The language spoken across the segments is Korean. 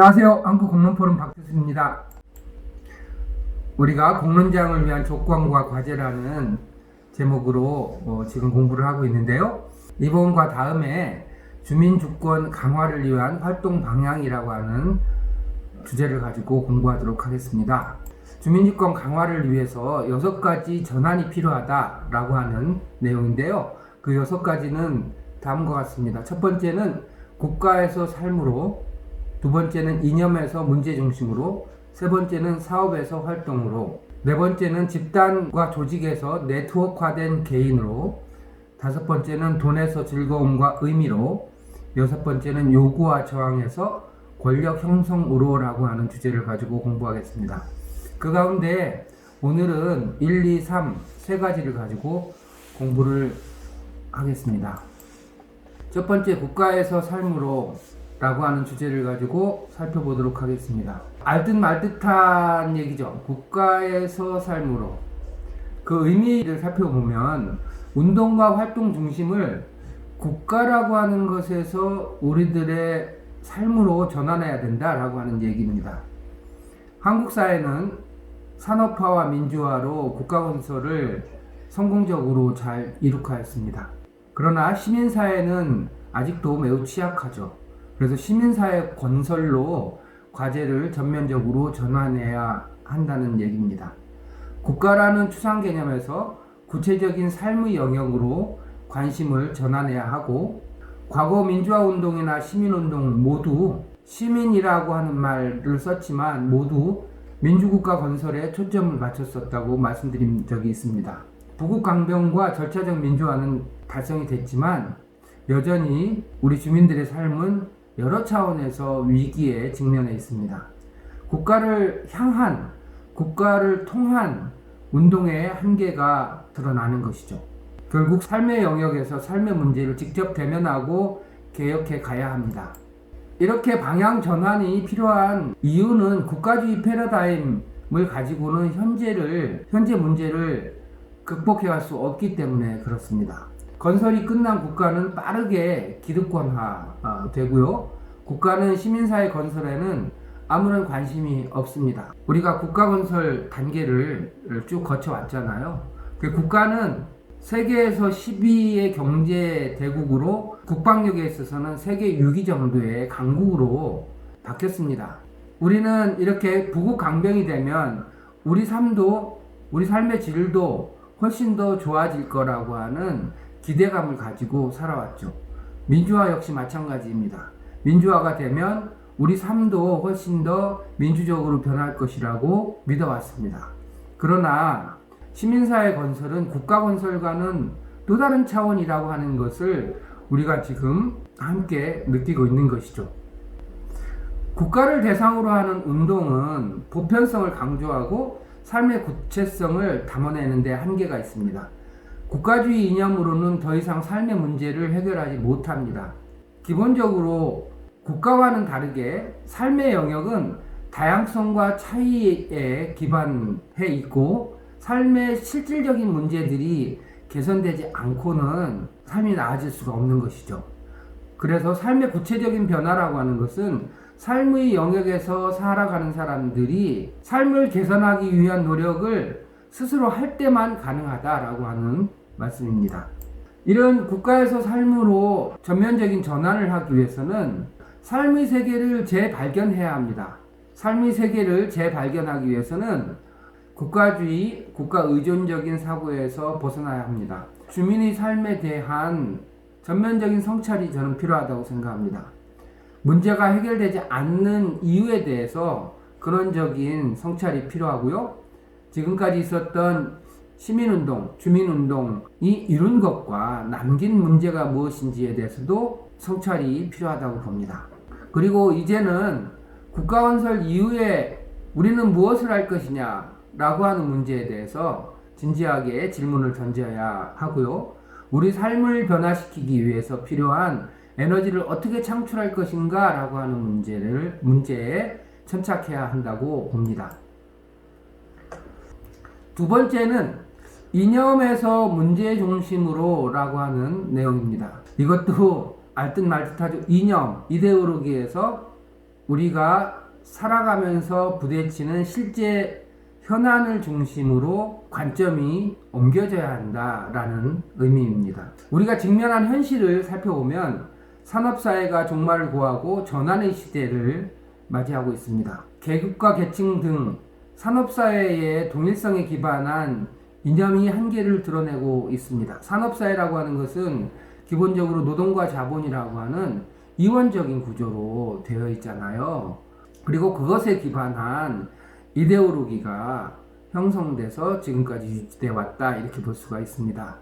안녕하세요. 한국공론포럼 박교수입니다. 우리가 공론장을 위한 조건과 과제라는 제목으로 지금 공부를 하고 있는데요. 이번과 다음에 주민주권 강화를 위한 활동 방향이라고 하는 주제를 가지고 공부하도록 하겠습니다. 주민주권 강화를 위해서 6가지 전환이 필요하다라고 하는 내용인데요. 그 6가지는 다음과 같습니다. 첫 번째는 국가에서 삶으로, 두 번째는 이념에서 문제 중심으로, 세 번째는 사업에서 활동으로, 네 번째는 집단과 조직에서 네트워크화된 개인으로, 다섯 번째는 돈에서 즐거움과 의미로, 여섯 번째는 요구와 저항에서 권력 형성으로라고 하는 주제를 가지고 공부하겠습니다. 그 가운데 오늘은 1, 2, 3 세 가지를 가지고 공부를 하겠습니다. 첫 번째, 국가에서 삶으로 라고 하는 주제를 가지고 살펴보도록 하겠습니다. 알듯 말듯한 얘기죠. 국가에서 삶으로. 그 의미를 살펴보면 운동과 활동 중심을 국가라고 하는 것에서 우리들의 삶으로 전환해야 된다라고 하는 얘기입니다. 한국 사회는 산업화와 민주화로 국가 건설을 성공적으로 잘 이룩하였습니다. 그러나 시민사회는 아직도 매우 취약하죠. 그래서 시민사회 건설로 과제를 전면적으로 전환해야 한다는 얘기입니다. 국가라는 추상 개념에서 구체적인 삶의 영역으로 관심을 전환해야 하고, 과거 민주화운동이나 시민운동 모두 시민이라고 하는 말을 썼지만 모두 민주국가 건설에 초점을 맞췄었다고 말씀드린 적이 있습니다. 부국강병과 절차적 민주화는 달성이 됐지만 여전히 우리 주민들의 삶은 여러 차원에서 위기에 직면해 있습니다. 국가를 향한, 국가를 통한 운동의 한계가 드러나는 것이죠. 결국 삶의 영역에서 삶의 문제를 직접 대면하고 개혁해 가야 합니다. 이렇게 방향 전환이 필요한 이유는 국가주의 패러다임을 가지고는 현재 문제를 극복해 갈 수 없기 때문에 그렇습니다. 건설이 끝난 국가는 빠르게 기득권화 되고요. 국가는 시민사회 건설에는 아무런 관심이 없습니다. 우리가 국가 건설 단계를 쭉 거쳐왔잖아요. 국가는 세계에서 12위의 경제 대국으로, 국방력에 있어서는 세계 6위 정도의 강국으로 바뀌었습니다. 우리는 이렇게 부국강병이 되면 우리 삶의 질도 훨씬 더 좋아질 거라고 하는 기대감을 가지고 살아왔죠. 민주화 역시 마찬가지입니다. 민주화가 되면 우리 삶도 훨씬 더 민주적으로 변할 것이라고 믿어왔습니다. 그러나 시민사회 건설은 국가 건설과는 또 다른 차원이라고 하는 것을 우리가 지금 함께 느끼고 있는 것이죠. 국가를 대상으로 하는 운동은 보편성을 강조하고 삶의 구체성을 담아내는 데 한계가 있습니다. 국가주의 이념으로는 더 이상 삶의 문제를 해결하지 못합니다. 기본적으로 국가와는 다르게 삶의 영역은 다양성과 차이에 기반해 있고, 삶의 실질적인 문제들이 개선되지 않고는 삶이 나아질 수가 없는 것이죠. 그래서 삶의 구체적인 변화라고 하는 것은 삶의 영역에서 살아가는 사람들이 삶을 개선하기 위한 노력을 스스로 할 때만 가능하다라고 하는 말씀입니다. 이런 국가에서 삶으로 전면적인 전환을 하기 위해서는 삶의 세계를 재발견해야 합니다. 삶의 세계를 재발견하기 위해서는 국가주의, 국가의존적인 사고에서 벗어나야 합니다. 주민의 삶에 대한 전면적인 성찰이 저는 필요하다고 생각합니다. 문제가 해결되지 않는 이유에 대해서 근원적인 성찰이 필요하고요. 지금까지 있었던 시민운동, 주민운동이 이룬 것과 남긴 문제가 무엇인지에 대해서도 성찰이 필요하다고 봅니다. 그리고 이제는 국가건설 이후에 우리는 무엇을 할 것이냐 라고 하는 문제에 대해서 진지하게 질문을 던져야 하고요. 우리 삶을 변화시키기 위해서 필요한 에너지를 어떻게 창출할 것인가 라고 하는 문제에 천착해야 한다고 봅니다. 두 번째는 이념에서 문제 중심으로 라고 하는 내용입니다. 이것도 알듯 말듯하죠. 이념, 이데올로기에서 우리가 살아가면서 부딪히는 실제 현안을 중심으로 관점이 옮겨져야 한다라는 의미입니다. 우리가 직면한 현실을 살펴보면 산업사회가 종말을 고하고 전환의 시대를 맞이하고 있습니다. 계급과 계층 등 산업사회의 동일성에 기반한 이념이 한계를 드러내고 있습니다. 산업사회라고 하는 것은 기본적으로 노동과 자본이라고 하는 이원적인 구조로 되어 있잖아요. 그리고 그것에 기반한 이데올로기가 형성돼서 지금까지 유지되어 왔다, 이렇게 볼 수가 있습니다.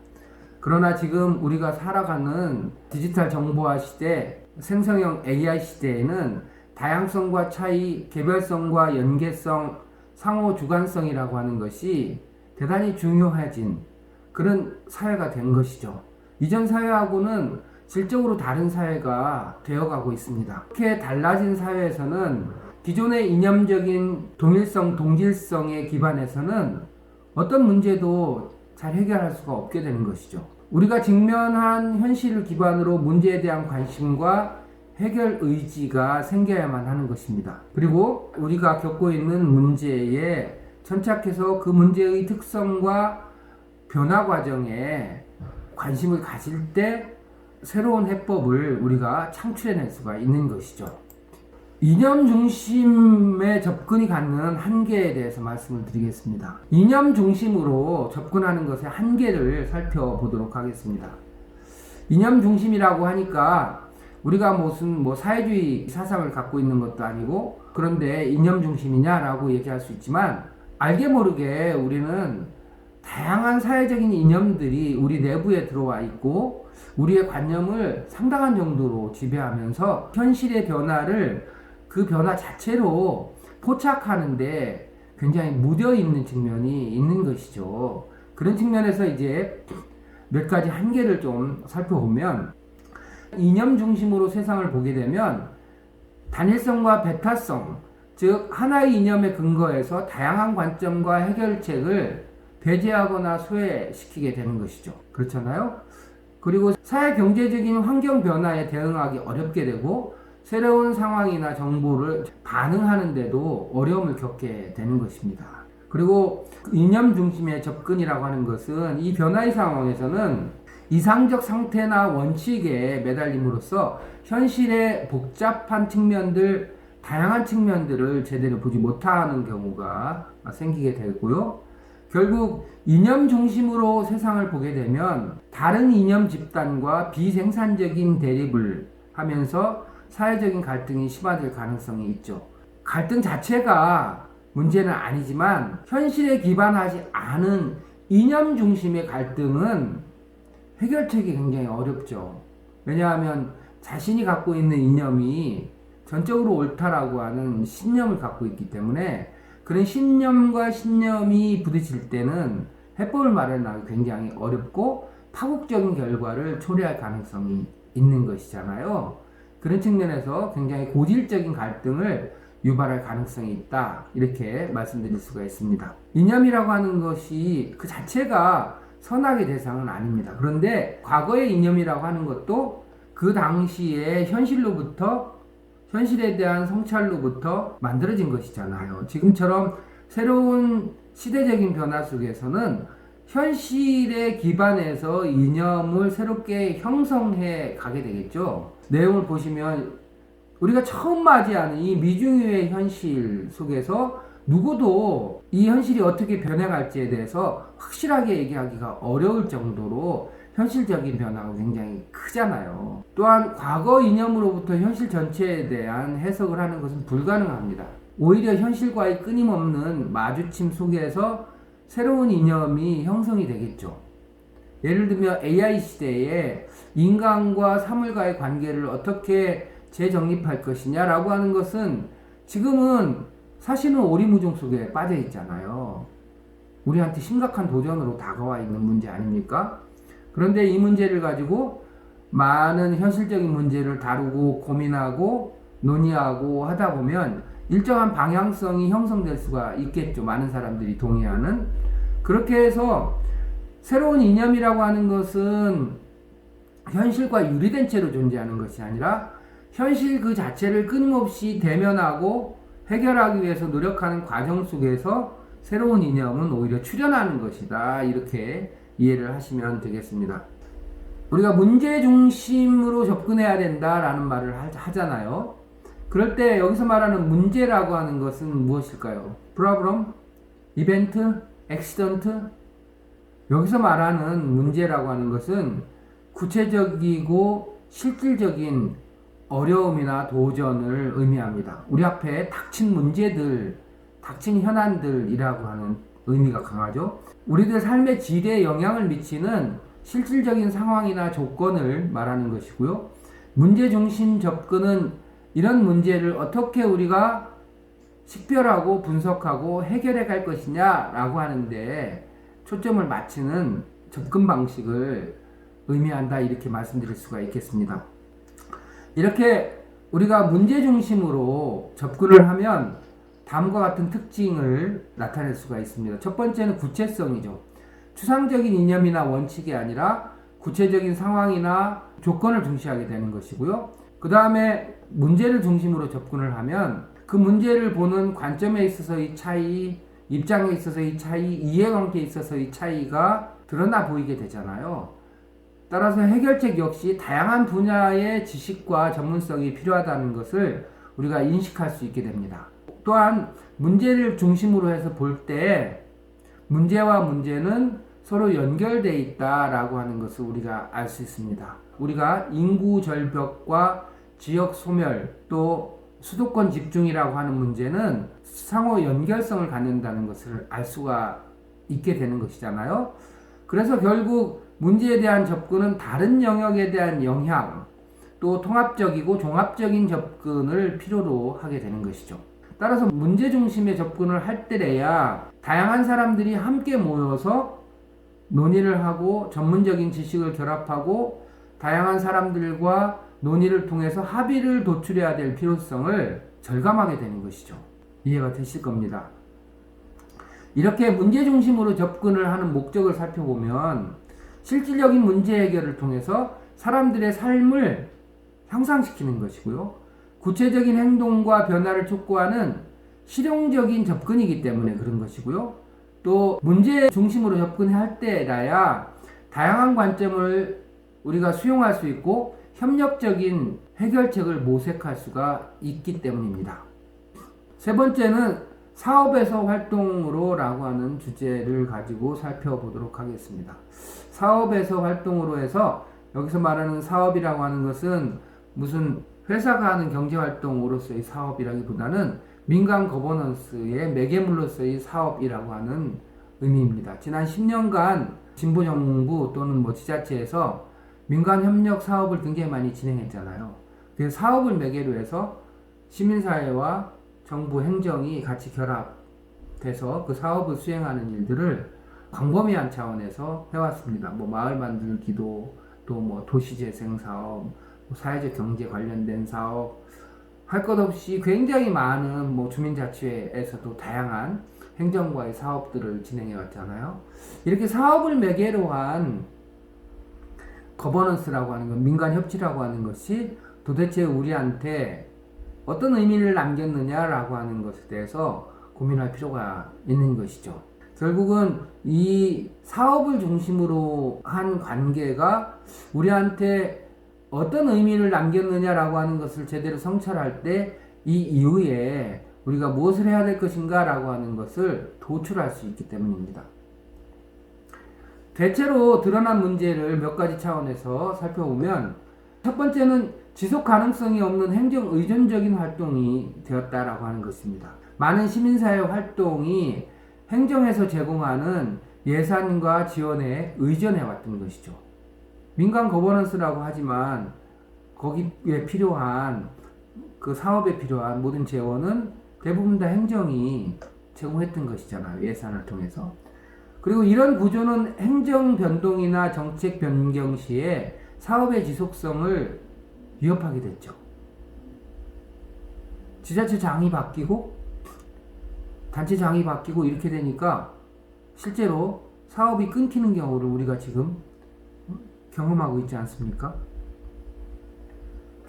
그러나 지금 우리가 살아가는 디지털 정보화 시대, 생성형 AI 시대에는 다양성과 차이, 개별성과 연계성, 상호 주관성이라고 하는 것이 대단히 중요해진 그런 사회가 된 것이죠. 이전 사회하고는 질적으로 다른 사회가 되어가고 있습니다. 이렇게 달라진 사회에서는 기존의 이념적인 동일성, 동질성에 기반해서는 어떤 문제도 잘 해결할 수가 없게 되는 것이죠. 우리가 직면한 현실을 기반으로 문제에 대한 관심과 해결 의지가 생겨야만 하는 것입니다. 그리고 우리가 겪고 있는 문제에 천착해서 그 문제의 특성과 변화 과정에 관심을 가질 때 새로운 해법을 우리가 창출해낼 수가 있는 것이죠. 이념 중심의 접근이 갖는 한계에 대해서 말씀을 드리겠습니다. 이념 중심으로 접근하는 것의 한계를 살펴보도록 하겠습니다. 이념 중심이라고 하니까 우리가 무슨 사회주의 사상을 갖고 있는 것도 아니고, 그런데 이념 중심이냐라고 얘기할 수 있지만, 알게 모르게 우리는 다양한 사회적인 이념들이 우리 내부에 들어와 있고 우리의 관념을 상당한 정도로 지배하면서 현실의 변화를 그 변화 자체로 포착하는데 굉장히 무뎌 있는 측면이 있는 것이죠. 그런 측면에서 이제 몇 가지 한계를 좀 살펴보면, 이념 중심으로 세상을 보게 되면 단일성과 배타성, 즉 하나의 이념에 근거해서 다양한 관점과 해결책을 배제하거나 소외시키게 되는 것이죠. 그렇잖아요? 그리고 사회 경제적인 환경 변화에 대응하기 어렵게 되고 새로운 상황이나 정보를 반응하는데도 어려움을 겪게 되는 것입니다. 그리고 이념 중심의 접근이라고 하는 것은 이 변화의 상황에서는 이상적 상태나 원칙에 매달림으로써 현실의 복잡한 측면들, 다양한 측면들을 제대로 보지 못하는 경우가 생기게 되고요. 결국 이념 중심으로 세상을 보게 되면 다른 이념 집단과 비생산적인 대립을 하면서 사회적인 갈등이 심화될 가능성이 있죠. 갈등 자체가 문제는 아니지만 현실에 기반하지 않은 이념 중심의 갈등은 해결책이 굉장히 어렵죠. 왜냐하면 자신이 갖고 있는 이념이 전적으로 옳다라고 하는 신념을 갖고 있기 때문에 그런 신념과 신념이 부딪힐 때는 해법을 마련하기 굉장히 어렵고 파국적인 결과를 초래할 가능성이 있는 것이잖아요. 그런 측면에서 굉장히 고질적인 갈등을 유발할 가능성이 있다, 이렇게 말씀드릴 수가 있습니다. 이념이라고 하는 것이 그 자체가 선악의 대상은 아닙니다. 그런데 과거의 이념이라고 하는 것도 그 당시의 현실에 대한 성찰로부터 만들어진 것이잖아요. 지금처럼 새로운 시대적인 변화 속에서는 현실에 기반해서 이념을 새롭게 형성해 가게 되겠죠. 내용을 보시면 우리가 처음 맞이하는 이 미중유의 현실 속에서 누구도 이 현실이 어떻게 변해갈지에 대해서 확실하게 얘기하기가 어려울 정도로 현실적인 변화가 굉장히 크잖아요. 또한 과거 이념으로부터 현실 전체에 대한 해석을 하는 것은 불가능합니다. 오히려 현실과의 끊임없는 마주침 속에서 새로운 이념이 형성이 되겠죠. 예를 들면 AI 시대에 인간과 사물과의 관계를 어떻게 재정립할 것이냐라고 하는 것은 지금은 사실은 오리무중 속에 빠져 있잖아요. 우리한테 심각한 도전으로 다가와 있는 문제 아닙니까? 그런데 이 문제를 가지고 많은 현실적인 문제를 다루고 고민하고 논의하고 하다 보면 일정한 방향성이 형성될 수가 있겠죠. 많은 사람들이 동의하는. 그렇게 해서 새로운 이념이라고 하는 것은 현실과 유리된 채로 존재하는 것이 아니라 현실 그 자체를 끊임없이 대면하고 해결하기 위해서 노력하는 과정 속에서 새로운 이념은 오히려 출현하는 것이다. 이렇게 이해를 하시면 되겠습니다. 우리가 문제 중심으로 접근해야 된다라는 말을 하잖아요. 그럴 때 여기서 말하는 문제라고 하는 것은 무엇일까요? problem, 이벤트, 액시던트? 여기서 말하는 문제라고 하는 것은 구체적이고 실질적인 어려움이나 도전을 의미합니다. 우리 앞에 닥친 문제들, 닥친 현안들이라고 하는 의미가 강하죠. 우리들 삶의 질에 영향을 미치는 실질적인 상황이나 조건을 말하는 것이고요. 문제 중심 접근은 이런 문제를 어떻게 우리가 식별하고 분석하고 해결해 갈 것이냐라고 하는데 초점을 맞추는 접근 방식을 의미한다, 이렇게 말씀드릴 수가 있겠습니다. 이렇게 우리가 문제 중심으로 접근을 하면 다음과 같은 특징을 나타낼 수가 있습니다. 첫 번째는 구체성이죠. 추상적인 이념이나 원칙이 아니라 구체적인 상황이나 조건을 중시하게 되는 것이고요. 그 다음에 문제를 중심으로 접근을 하면 그 문제를 보는 관점에 있어서의 차이, 입장에 있어서의 차이, 이해관계에 있어서의 차이가 드러나 보이게 되잖아요. 따라서 해결책 역시 다양한 분야의 지식과 전문성이 필요하다는 것을 우리가 인식할 수 있게 됩니다. 또한 문제를 중심으로 해서 볼 때 문제와 문제는 서로 연결되어 있다라고 하는 것을 우리가 알 수 있습니다. 우리가 인구 절벽과 지역 소멸, 또 수도권 집중이라고 하는 문제는 상호 연결성을 갖는다는 것을 알 수가 있게 되는 것이잖아요. 그래서 결국 문제에 대한 접근은 다른 영역에 대한 영향, 또 통합적이고 종합적인 접근을 필요로 하게 되는 것이죠. 따라서 문제 중심의 접근을 할 때래야 다양한 사람들이 함께 모여서 논의를 하고 전문적인 지식을 결합하고 다양한 사람들과 논의를 통해서 합의를 도출해야 될 필요성을 절감하게 되는 것이죠. 이해가 되실 겁니다. 이렇게 문제 중심으로 접근을 하는 목적을 살펴보면 실질적인 문제 해결을 통해서 사람들의 삶을 향상시키는 것이고요. 구체적인 행동과 변화를 촉구하는 실용적인 접근이기 때문에 그런 것이고요. 또 문제 중심으로 접근할 때라야 다양한 관점을 우리가 수용할 수 있고 협력적인 해결책을 모색할 수가 있기 때문입니다. 세 번째는 사업에서 활동으로 라고 하는 주제를 가지고 살펴보도록 하겠습니다. 사업에서 활동으로 해서 여기서 말하는 사업이라고 하는 것은 무슨 회사가 하는 경제활동으로서의 사업이라기보다는 민간 거버넌스의 매개물로서의 사업이라고 하는 의미입니다. 지난 10년간 진보정부 또는 지자체에서 민간협력 사업을 굉장히 많이 진행했잖아요. 그래서 사업을 매개로 해서 시민사회와 정부 행정이 같이 결합돼서 그 사업을 수행하는 일들을 광범위한 차원에서 해왔습니다. 마을 만들기도, 또 도시재생 사업, 사회적 경제 관련된 사업, 할 것 없이 굉장히 많은 주민자치회에서도 다양한 행정과의 사업들을 진행해 왔잖아요. 이렇게 사업을 매개로 한 거버넌스라고 하는 것, 민간협치라고 하는 것이 도대체 우리한테 어떤 의미를 남겼느냐라고 하는 것에 대해서 고민할 필요가 있는 것이죠. 결국은 이 사업을 중심으로 한 관계가 우리한테 어떤 의미를 남겼느냐라고 하는 것을 제대로 성찰할 때 이 이후에 우리가 무엇을 해야 될 것인가 라고 하는 것을 도출할 수 있기 때문입니다. 대체로 드러난 문제를 몇 가지 차원에서 살펴보면 첫 번째는 지속 가능성이 없는 행정 의존적인 활동이 되었다라고 하는 것입니다. 많은 시민사회 활동이 행정에서 제공하는 예산과 지원에 의존해 왔던 것이죠. 민간 거버넌스라고 하지만 거기에 필요한 그 사업에 필요한 모든 재원은 대부분 다 행정이 제공했던 것이잖아요. 예산을 통해서. 그리고 이런 구조는 행정 변동이나 정책 변경 시에 사업의 지속성을 위협하게 됐죠. 지자체장이 바뀌고 단체장이 바뀌고 이렇게 되니까 실제로 사업이 끊기는 경우를 우리가 지금 경험하고 있지 않습니까?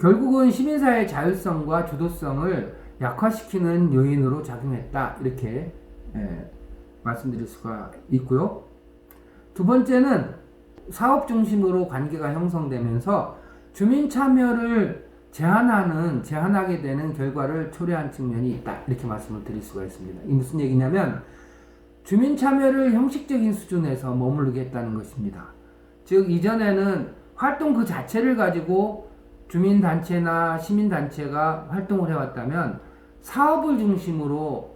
결국은 시민사회의 자율성과 주도성을 약화시키는 요인으로 작용했다. 이렇게 말씀드릴 수가 있고요. 두 번째는 사업 중심으로 관계가 형성되면서 주민 참여를 제한하게 되는 결과를 초래한 측면이 있다. 이렇게 말씀을 드릴 수가 있습니다. 이 무슨 얘기냐면 주민 참여를 형식적인 수준에서 머무르게 했다는 것입니다. 즉 이전에는 활동 그 자체를 가지고 주민단체나 시민단체가 활동을 해왔다면 사업을 중심으로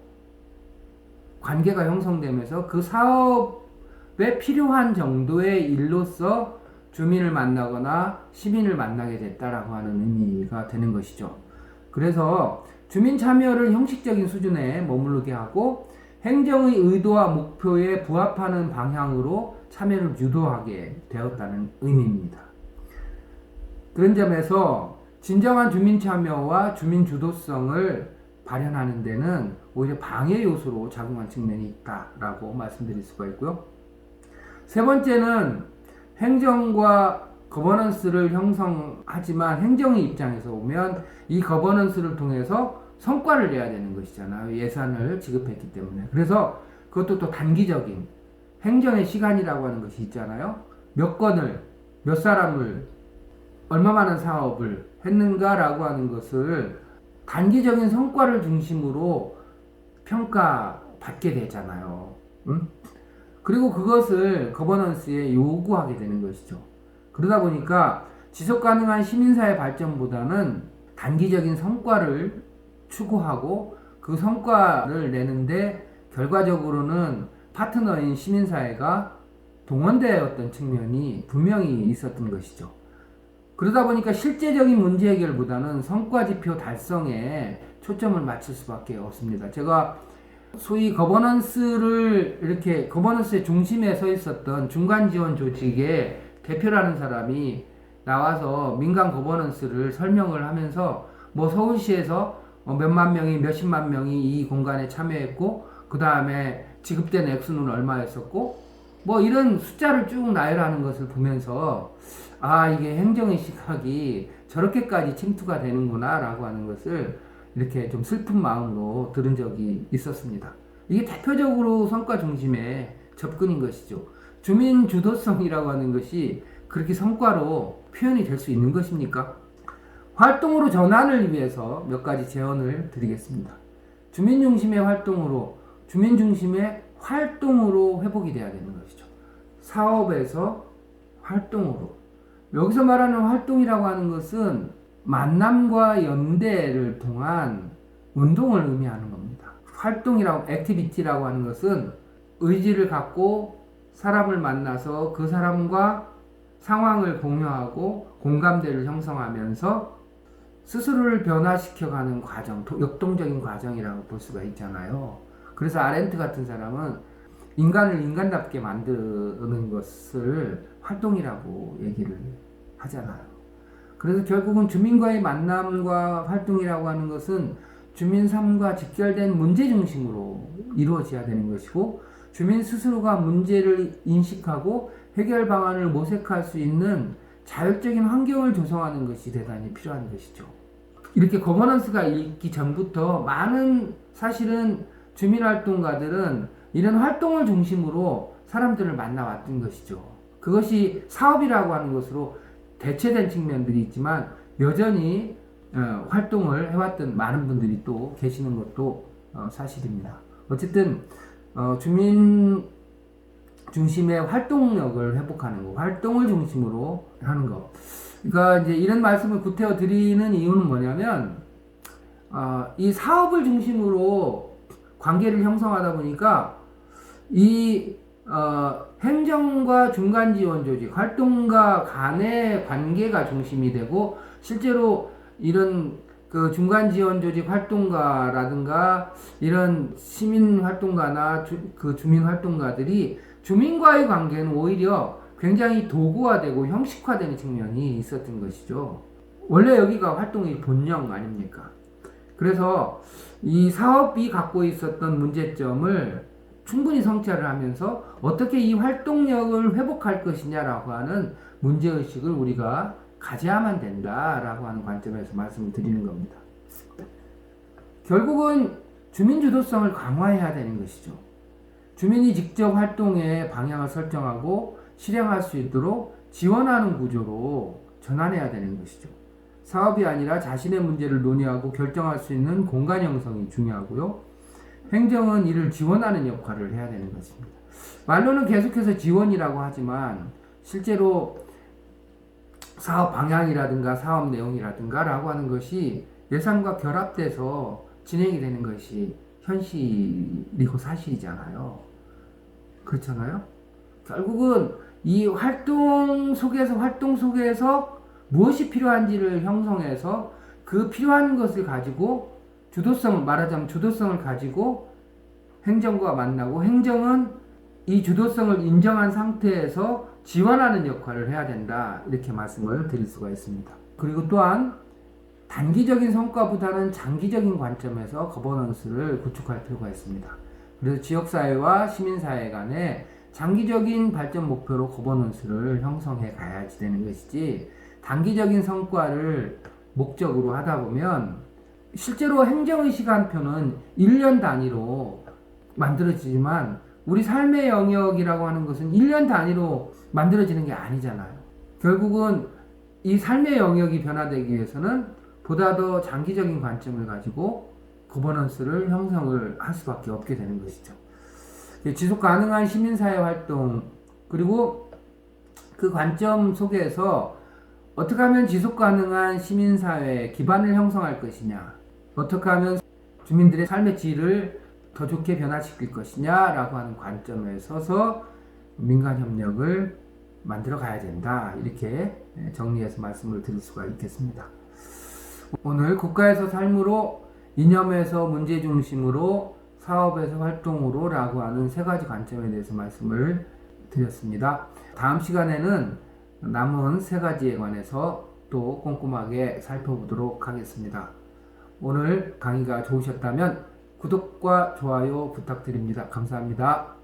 관계가 형성되면서 그 사업에 필요한 정도의 일로서 주민을 만나거나 시민을 만나게 됐다라고 하는 의미가 되는 것이죠. 그래서 주민 참여를 형식적인 수준에 머무르게 하고 행정의 의도와 목표에 부합하는 방향으로 참여를 유도하게 되었다는 의미입니다. 그런 점에서 진정한 주민 참여와 주민 주도성을 발현하는 데는 오히려 방해 요소로 작용한 측면이 있다라고 말씀드릴 수가 있고요. 세 번째는 행정과 거버넌스를 형성하지만 행정의 입장에서 보면 이 거버넌스를 통해서 성과를 내야 되는 것이잖아요. 예산을 지급했기 때문에. 그래서 그것도 또 단기적인 행정의 시간이라고 하는 것이 있잖아요. 몇 건을, 몇 사람을, 얼마 많은 사업을 했는가라고 하는 것을 단기적인 성과를 중심으로 평가받게 되잖아요. 그리고 그것을 거버넌스에 요구하게 되는 것이죠. 그러다 보니까 지속 가능한 시민사회 발전보다는 단기적인 성과를 추구하고 그 성과를 내는데 결과적으로는 파트너인 시민사회가 동원되었던 측면이 분명히 있었던 것이죠. 그러다 보니까 실제적인 문제 해결보다는 성과지표 달성에 초점을 맞출 수밖에 없습니다. 제가 소위 거버넌스를 이렇게 거버넌스의 중심에 서 있었던 중간지원 조직의 대표라는 사람이 나와서 민간 거버넌스를 설명을 하면서 뭐 서울시에서 몇만 명이 몇십만 명이 이 공간에 참여했고 그 다음에 지급된 액수는 얼마였었고 뭐 이런 숫자를 쭉 나열하는 것을 보면서 아 이게 행정의 시각이 저렇게까지 침투가 되는구나 라고 하는 것을 이렇게 좀 슬픈 마음으로 들은 적이 있었습니다. 이게 대표적으로 성과 중심의 접근인 것이죠. 주민 주도성이라고 하는 것이 그렇게 성과로 표현이 될 수 있는 것입니까? 활동으로 전환을 위해서 몇 가지 제언을 드리겠습니다. 주민 중심의 활동으로, 주민 중심의 활동으로 회복이 돼야 되는 것이죠. 사업에서 활동으로. 여기서 말하는 활동이라고 하는 것은 만남과 연대를 통한 운동을 의미하는 겁니다. 활동이라고, 액티비티라고 하는 것은 의지를 갖고 사람을 만나서 그 사람과 상황을 공유하고 공감대를 형성하면서 스스로를 변화시켜가는 과정, 역동적인 과정이라고 볼 수가 있잖아요. 그래서 아렌트 같은 사람은 인간을 인간답게 만드는 것을 활동이라고 얘기를 하잖아요. 그래서 결국은 주민과의 만남과 활동이라고 하는 것은 주민 삶과 직결된 문제 중심으로 이루어져야 되는 것이고 주민 스스로가 문제를 인식하고 해결 방안을 모색할 수 있는 자율적인 환경을 조성하는 것이 대단히 필요한 것이죠. 이렇게 거버넌스가 있기 전부터 많은 사실은 주민활동가들은 이런 활동을 중심으로 사람들을 만나왔던 것이죠. 그것이 사업이라고 하는 것으로 대체된 측면들이 있지만 여전히 활동을 해왔던 많은 분들이 또 계시는 것도 사실입니다. 어쨌든 주민 중심의 활동력을 회복하는 거, 활동을 중심으로 하는 거. 그러니까 이제 이런 말씀을 구태여 드리는 이유는 뭐냐면 이 사업을 중심으로 관계를 형성하다 보니까 이 행정과 중간지원 조직, 활동가 간의 관계가 중심이 되고 실제로 이런 그 중간지원 조직 활동가라든가 이런 시민 활동가나 그 주민 활동가들이 주민과의 관계는 오히려 굉장히 도구화되고 형식화되는 측면이 있었던 것이죠. 원래 여기가 활동의 본영 아닙니까? 그래서 이 사업이 갖고 있었던 문제점을 충분히 성찰을 하면서 어떻게 이 활동력을 회복할 것이냐라고 하는 문제의식을 우리가 가져야만 된다라고 하는 관점에서 말씀을 드리는 겁니다. 결국은 주민 주도성을 강화해야 되는 것이죠. 주민이 직접 활동의 방향을 설정하고 실행할 수 있도록 지원하는 구조로 전환해야 되는 것이죠. 사업이 아니라 자신의 문제를 논의하고 결정할 수 있는 공간 형성이 중요하고요. 행정은 이를 지원하는 역할을 해야 되는 것입니다. 말로는 계속해서 지원이라고 하지만 실제로 사업 방향이라든가 사업 내용이라든가 라고 하는 것이 예산과 결합돼서 진행이 되는 것이 현실이고 사실이잖아요. 그렇잖아요. 결국은 이 활동 속에서 무엇이 필요한지를 형성해서 그 필요한 것을 가지고 말하자면 주도성을 가지고 행정과 만나고, 행정은 이 주도성을 인정한 상태에서 지원하는 역할을 해야 된다, 이렇게 말씀을 드릴 수가 있습니다. 그리고 또한 단기적인 성과보다는 장기적인 관점에서 거버넌스를 구축할 필요가 있습니다. 그래서 지역사회와 시민사회 간에 장기적인 발전 목표로 거버넌스를 형성해 가야지 되는 것이지, 단기적인 성과를 목적으로 하다 보면 실제로 행정의 시간표는 1년 단위로 만들어지지만 우리 삶의 영역이라고 하는 것은 1년 단위로 만들어지는 게 아니잖아요. 결국은 이 삶의 영역이 변화되기 위해서는 보다 더 장기적인 관점을 가지고 거버넌스를 형성을 할 수밖에 없게 되는 것이죠. 지속 가능한 시민사회 활동, 그리고 그 관점 속에서 어떻게 하면 지속 가능한 시민사회 기반을 형성할 것이냐, 어떻게 하면 주민들의 삶의 질을 더 좋게 변화시킬 것이냐 라고 하는 관점에 서서 민간협력을 만들어 가야 된다, 이렇게 정리해서 말씀을 드릴 수가 있겠습니다. 오늘 국가에서 삶으로, 이념에서 문제 중심으로, 사업에서 활동으로 라고 하는 세 가지 관점에 대해서 말씀을 드렸습니다. 다음 시간에는 남은 세 가지에 관해서 또 꼼꼼하게 살펴보도록 하겠습니다. 오늘 강의가 좋으셨다면 구독과 좋아요 부탁드립니다. 감사합니다.